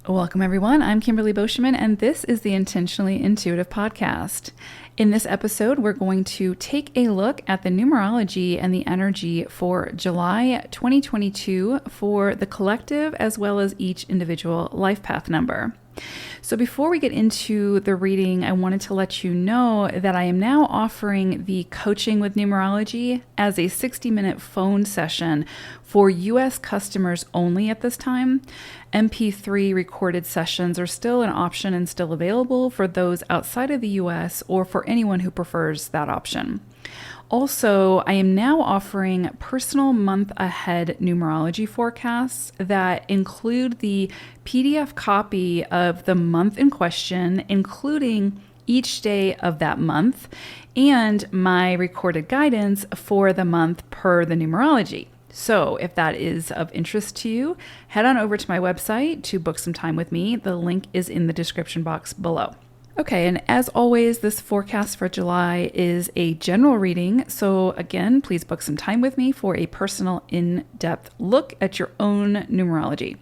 Welcome, everyone. I'm Kimberly Boschman, and this is the Intentionally Intuitive podcast. In this episode, we're going to take a look at the numerology and the energy for July 2022 for the collective as well as each individual life path number. So before we get into the reading, I wanted to let you know that I am now offering the Coaching with Numerology as a 60-minute phone session for U.S. customers only at this time. MP3 recorded sessions are still an option and still available for those outside of the U.S. or for anyone who prefers that option. Also, I am now offering personal month ahead numerology forecasts that include the PDF copy of the month in question, including each day of that month, and my recorded guidance for the month per the numerology. So if that is of interest to you, head on over to my website to book some time with me. The link is in the description box below. Okay, and as always, this forecast for July is a general reading. So again, please book some time with me for a personal in-depth look at your own numerology.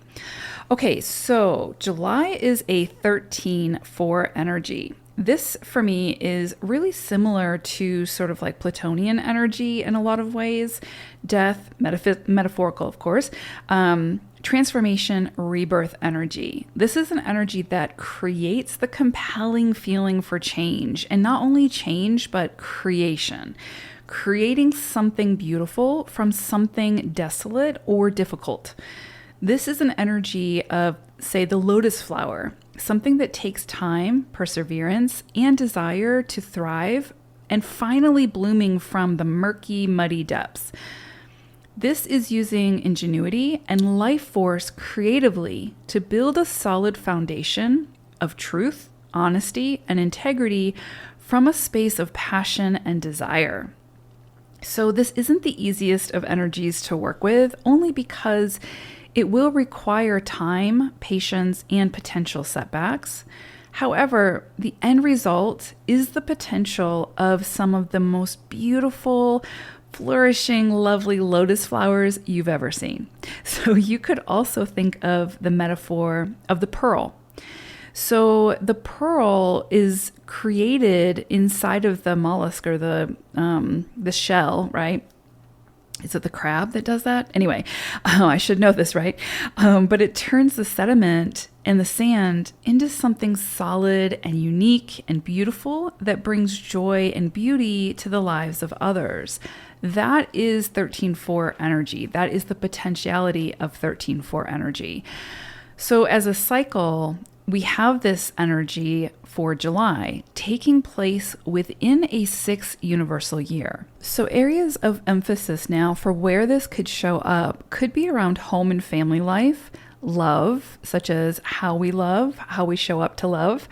Okay, so July is a 13-4 energy. This for me is really similar to sort of like Plutonian energy in a lot of ways. Death, metaphorical, of course. Transformation, rebirth energy. This is an energy that creates the compelling feeling for change, and not only change, but creation. Creating something beautiful from something desolate or difficult. This is an energy of, say, the lotus flower, something that takes time, perseverance, and desire to thrive, and finally blooming from the murky, muddy depths. This is using ingenuity and life force creatively to build a solid foundation of truth, honesty, and integrity from a space of passion and desire. So this isn't the easiest of energies to work with, only because it will require time, patience, and potential setbacks. However, the end result is the potential of some of the most beautiful, flourishing, lovely lotus flowers you've ever seen. So you could also think of the metaphor of the pearl. So the pearl is created inside of the mollusk or the shell, right? Is it the crab that does that? Anyway, I should know this, right? But it turns the sediment and the sand into something solid and unique and beautiful that brings joy and beauty to the lives of others. That is 13-4 energy. That is the potentiality of 13-4 energy. So as a cycle, we have this energy for July taking place within a 6 universal year. So areas of emphasis now for where this could show up could be around home and family life, love, such as how we love, how we show up to love,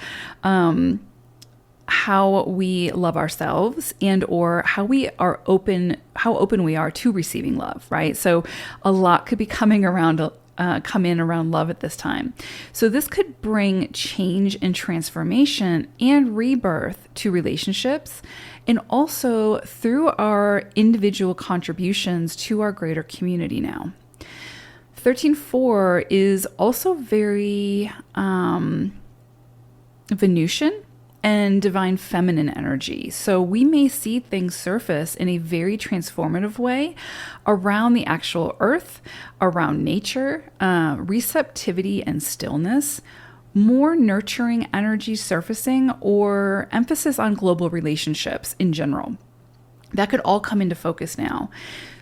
how we love ourselves, and or how open we are to receiving love, right? So a lot could be come in around love at this time. So this could bring change and transformation and rebirth to relationships, and also through our individual contributions to our greater community now. 13-4 is also very Venusian and divine feminine energy. So we may see things surface in a very transformative way around the actual earth, around nature, receptivity and stillness, more nurturing energy surfacing, or emphasis on global relationships in general. That could all come into focus now.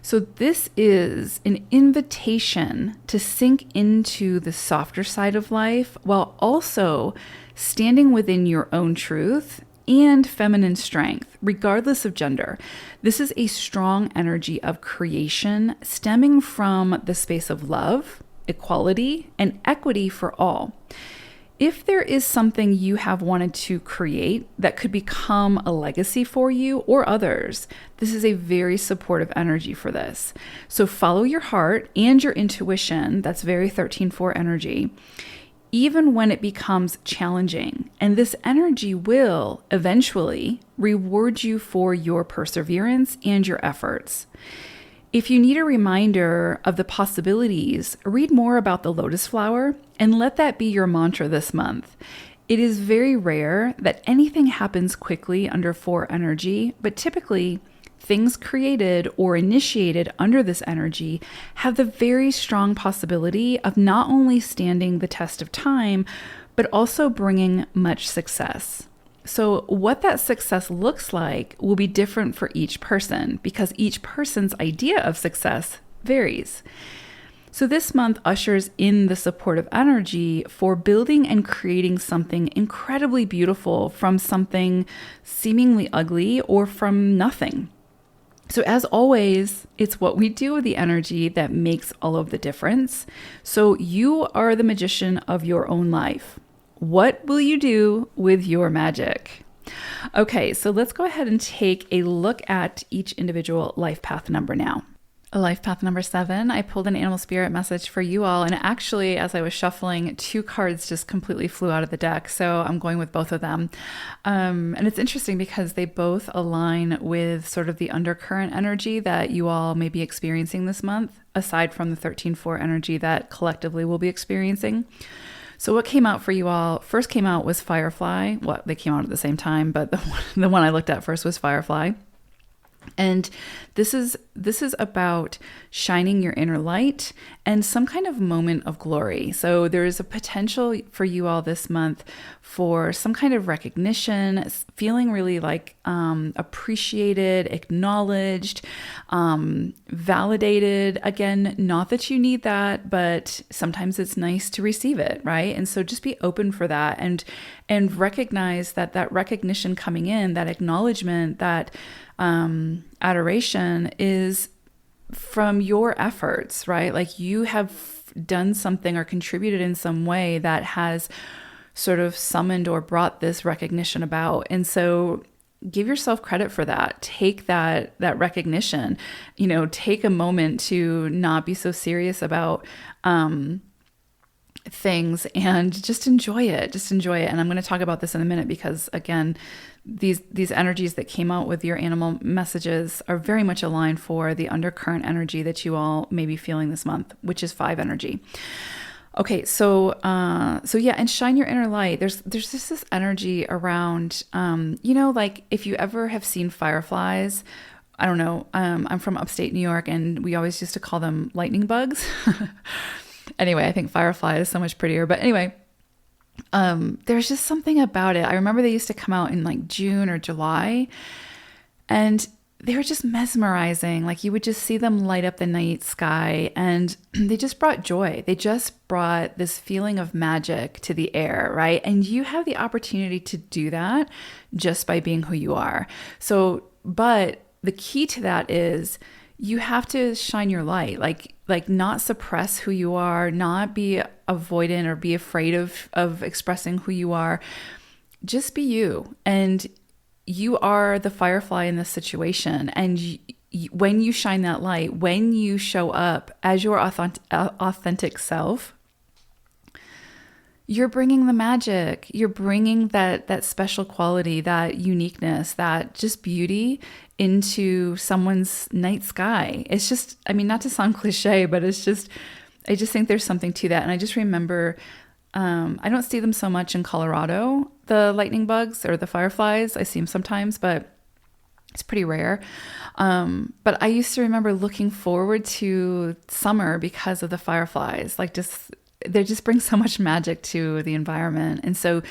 So this is an invitation to sink into the softer side of life while also standing within your own truth and feminine strength, regardless of gender. This is a strong energy of creation stemming from the space of love, equality, and equity for all. If there is something you have wanted to create that could become a legacy for you or others, this is a very supportive energy for this. So follow your heart and your intuition. That's very 13-4 energy, even when it becomes challenging. And this energy will eventually reward you for your perseverance and your efforts. If you need a reminder of the possibilities, read more about the lotus flower And let that be your mantra this month. It is very rare that anything happens quickly under 4 energy, but typically things created or initiated under this energy have the very strong possibility of not only standing the test of time, but also bringing much success. So what that success looks like will be different for each person because each person's idea of success varies. So this month ushers in the supportive energy for building and creating something incredibly beautiful from something seemingly ugly or from nothing. So as always, it's what we do with the energy that makes all of the difference. So you are the magician of your own life. What will you do with your magic? Okay, so let's go ahead and take a look at each individual life path number now. Life path number 7, I pulled an animal spirit message for you all. And actually, as I was shuffling, 2 cards just completely flew out of the deck. So I'm going with both of them. And it's interesting because they both align with sort of the undercurrent energy that you all may be experiencing this month, aside from the 13-4 energy that collectively we'll be experiencing. So what came out for you all, first came out was Firefly. Well, they came out at the same time, but the one I looked at first was Firefly. And this is about shining your inner light and some kind of moment of glory. So there is a potential for you all this month for some kind of recognition, feeling really like appreciated, acknowledged, validated. Again, not that you need that, but sometimes it's nice to receive it, right? And so just be open for that and recognize that recognition coming in, that acknowledgement, that adoration is from your efforts, right? Like you have done something or contributed in some way that has sort of summoned or brought this recognition about. And so give yourself credit for that. Take that recognition, take a moment to not be so serious about, things and just enjoy it. And I'm going to talk about this in a minute because again, these energies that came out with your animal messages are very much aligned for the undercurrent energy that you all may be feeling this month, which is 5 energy. Okay, so yeah, and shine your inner light. There's just this energy around, like if you ever have seen fireflies, I don't know, I'm from upstate New York and we always used to call them lightning bugs. Anyway, I think firefly is so much prettier, but anyway, there's just something about it. I remember they used to come out in like June or July and they were just mesmerizing. Like you would just see them light up the night sky and they just brought joy. They just brought this feeling of magic to the air, right? And you have the opportunity to do that just by being who you are. So, but the key to that is you have to shine your light, like not suppress who you are, not be avoidant or be afraid of expressing who you are. Just be you. And you are the firefly in this situation. And when you shine that light, when you show up as your authentic self, you're bringing the magic. You're bringing that special quality, that uniqueness, that just beauty into someone's night sky. It's just, I mean, not to sound cliche, but I just think there's something to that. And I just remember, I don't see them so much in Colorado, the lightning bugs or the fireflies. I see them sometimes, but it's pretty rare. But I used to remember looking forward to summer because of the fireflies, they just bring so much magic to the environment. And so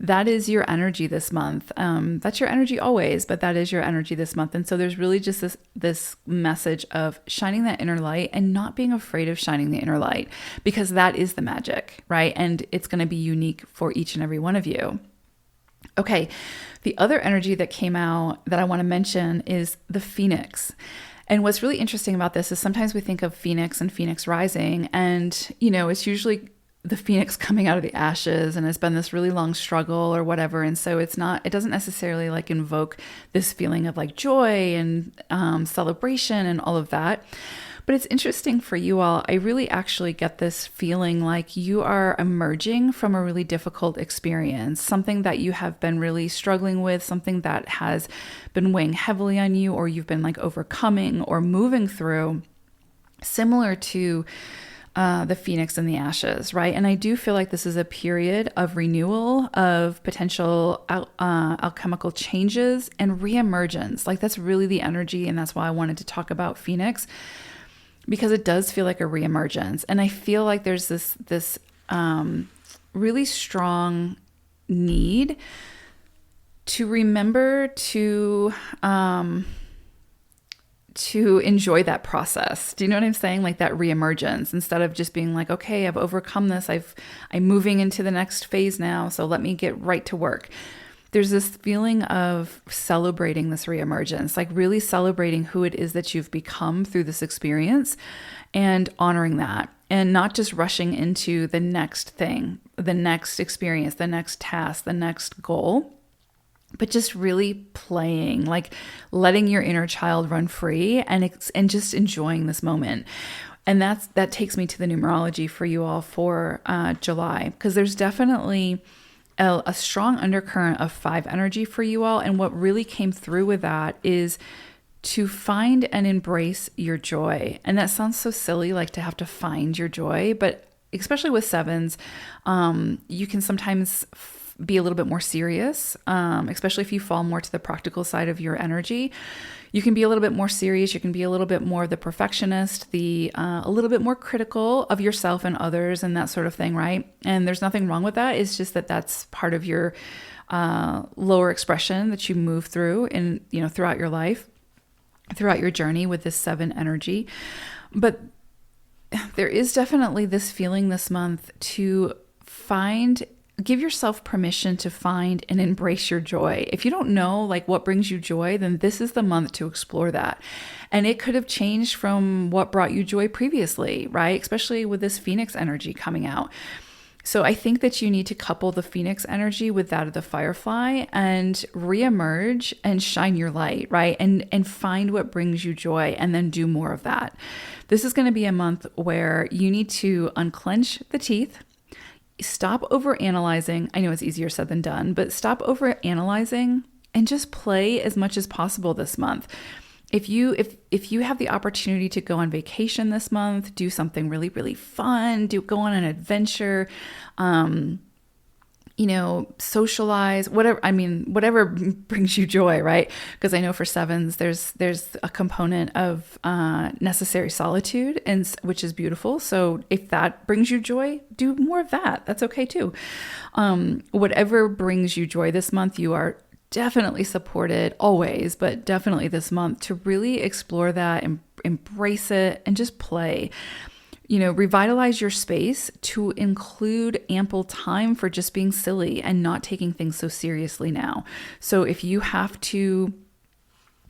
that is your energy this month. That's your energy always, but that is your energy this month. And so there's really just this message of shining that inner light and not being afraid of shining the inner light, because that is the magic, right? And it's going to be unique for each and every one of you. Okay. The other energy that came out that I want to mention is the Phoenix. And what's really interesting about this is sometimes we think of Phoenix and Phoenix rising, and, it's usually the Phoenix coming out of the ashes and it's been this really long struggle or whatever. And so it doesn't necessarily like invoke this feeling of like joy and celebration and all of that. But it's interesting for you all. I really actually get this feeling like you are emerging from a really difficult experience, something that you have been really struggling with, something that has been weighing heavily on you, or you've been like overcoming or moving through, similar to the phoenix and the ashes, right? And I do feel like this is a period of renewal, of potential alchemical changes and re-emergence. Like that's really the energy. And that's why I wanted to talk about phoenix, because it does feel like a re-emergence. And I feel like there's this really strong need to remember to enjoy that process. Do you know what I'm saying? Like that re-emergence, instead of just being like, okay, I've overcome this. I'm moving into the next phase now. So let me get right to work. There's this feeling of celebrating this re-emergence, like really celebrating who it is that you've become through this experience and honoring that, and not just rushing into the next thing, the next experience, the next task, the next goal, but just really playing, like letting your inner child run free and just enjoying this moment. And that takes me to the numerology for you all for July, because there's definitely a strong undercurrent of 5 energy for you all. And what really came through with that is to find and embrace your joy. And that sounds so silly, like to have to find your joy, but especially with 7s, you can sometimes be a little bit more serious, especially if you fall more to the practical side of your energy. You can be a little bit more serious. You can be a little bit more the perfectionist, a little bit more critical of yourself and others and that sort of thing, right? And there's nothing wrong with that. It's just that that's part of your lower expression that you move through and, throughout your life, throughout your journey with this 7 energy. But there is definitely this feeling this month to give yourself permission to find and embrace your joy. If you don't know like what brings you joy, then this is the month to explore that. And it could have changed from what brought you joy previously, right? Especially with this Phoenix energy coming out. So I think that you need to couple the Phoenix energy with that of the Firefly and re-emerge and shine your light, right? And find what brings you joy and then do more of that. This is going to be a month where you need to unclench the teeth. Stop over-analyzing. I know it's easier said than done, but stop over-analyzing and just play as much as possible this month. If you have the opportunity to go on vacation this month, do something really, really fun, go on an adventure, socialize, whatever brings you joy, right? Because I know for 7s, there's a component of necessary solitude, which is beautiful. So if that brings you joy, do more of that. That's okay too. Whatever brings you joy this month, you are definitely supported always, but definitely this month to really explore that and embrace it and just play. Revitalize your space to include ample time for just being silly and not taking things so seriously now. So if you have to,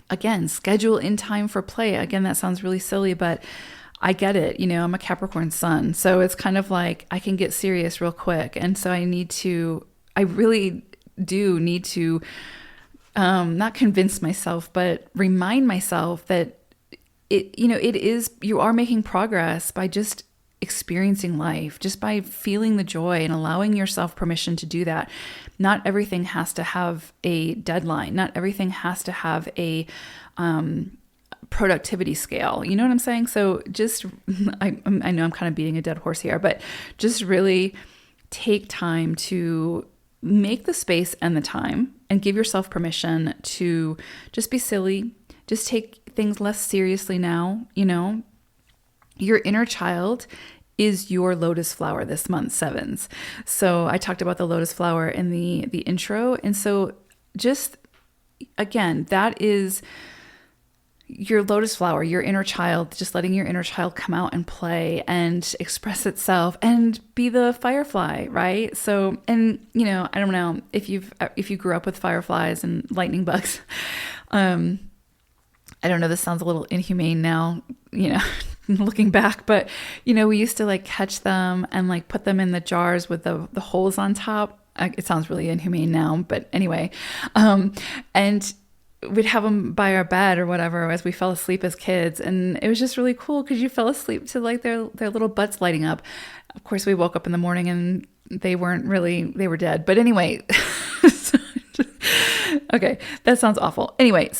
again, schedule in time for play, again, that sounds really silly, but I get it. I'm a Capricorn sun, so it's kind of like I can get serious real quick. And so I really do need to not convince myself, but remind myself that you are making progress by just experiencing life, just by feeling the joy and allowing yourself permission to do that. Not everything has to have a deadline. Not everything has to have a productivity scale. You know what I'm saying? So I know I'm kind of beating a dead horse here, but just really take time to make the space and the time and give yourself permission to just be silly, just take things less seriously now. Your inner child is your lotus flower this month, 7s. So I talked about the lotus flower in the intro. And so just, again, that is your lotus flower, your inner child, just letting your inner child come out and play and express itself and be the firefly, right? So, and I don't know if you grew up with fireflies and lightning bugs. I don't know, this sounds a little inhumane now, looking back, but we used to like catch them and like put them in the jars with the holes on top. It sounds really inhumane now, but anyway, and we'd have them by our bed or whatever as we fell asleep as kids. And it was just really cool because you fell asleep to like their little butts lighting up. Of course, we woke up in the morning and they were dead. But anyway, okay, that sounds awful. Anyway,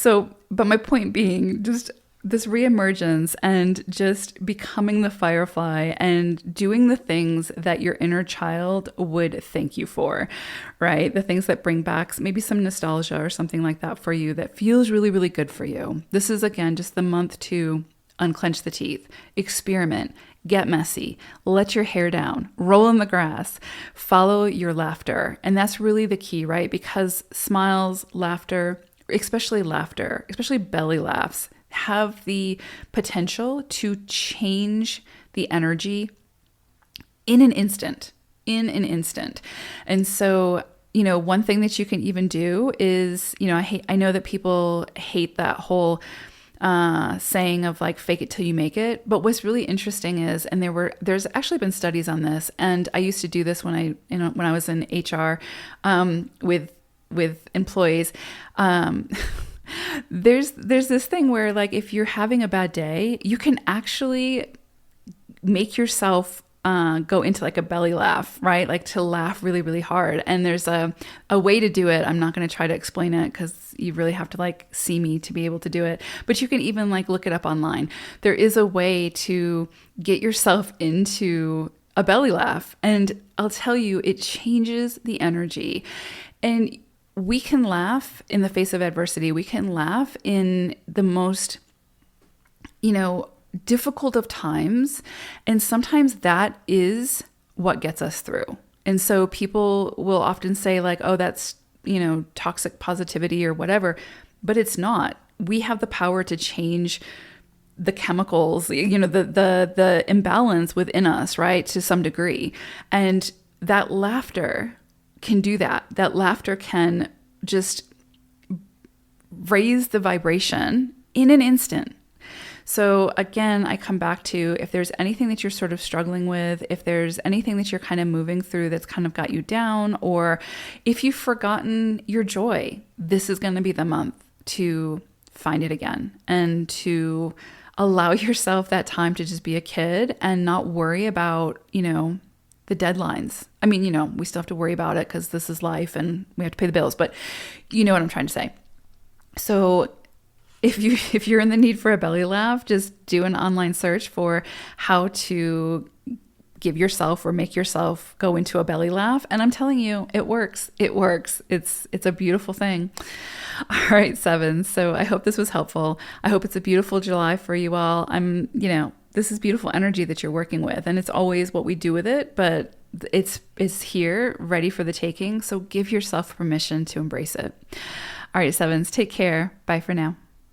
but my point being, just this re-emergence and just becoming the firefly and doing the things that your inner child would thank you for, right? The things that bring back maybe some nostalgia or something like that for you that feels really, really good for you. This is, again, just the month to unclench the teeth, experiment, get messy, let your hair down, roll in the grass, follow your laughter. And that's really the key, right? Because smiles, laughter, especially belly laughs, have the potential to change the energy in an instant. And so, one thing that you can even do is, I know that people hate that whole saying of like fake it till you make it. But what's really interesting is, and there's actually been studies on this, and I used to do this when I was in HR with employees. There's this thing where, like, if you're having a bad day, you can actually make yourself go into like a belly laugh, right? Like to laugh really, really hard. And there's a way to do it. I'm not going to try to explain it because you really have to like see me to be able to do it. But you can even like look it up online. There is a way to get yourself into a belly laugh. And I'll tell you, it changes the energy. And we can laugh in the face of adversity. We can laugh in the most, difficult of times. And sometimes that is what gets us through. And so people will often say like, oh, that's, toxic positivity or whatever, but it's not. We have the power to change the chemicals, the imbalance within us, right? To some degree. And that laughter can do that. That laughter can just raise the vibration in an instant. So again, I come back to, if there's anything that you're sort of struggling with, if there's anything that you're kind of moving through that's kind of got you down, or if you've forgotten your joy, this is going to be the month to find it again and to allow yourself that time to just be a kid and not worry about, the deadlines. I mean, we still have to worry about it because this is life and we have to pay the bills, but you know what I'm trying to say. So if you're in the need for a belly laugh, just do an online search for how to give yourself or make yourself go into a belly laugh. And I'm telling you, it works. It works. It's a beautiful thing. All right, 7. So I hope this was helpful. I hope it's a beautiful July for you all. This is beautiful energy that you're working with, and it's always what we do with it, but it's here, ready for the taking. So give yourself permission to embrace it. All right, 7s, take care. Bye for now.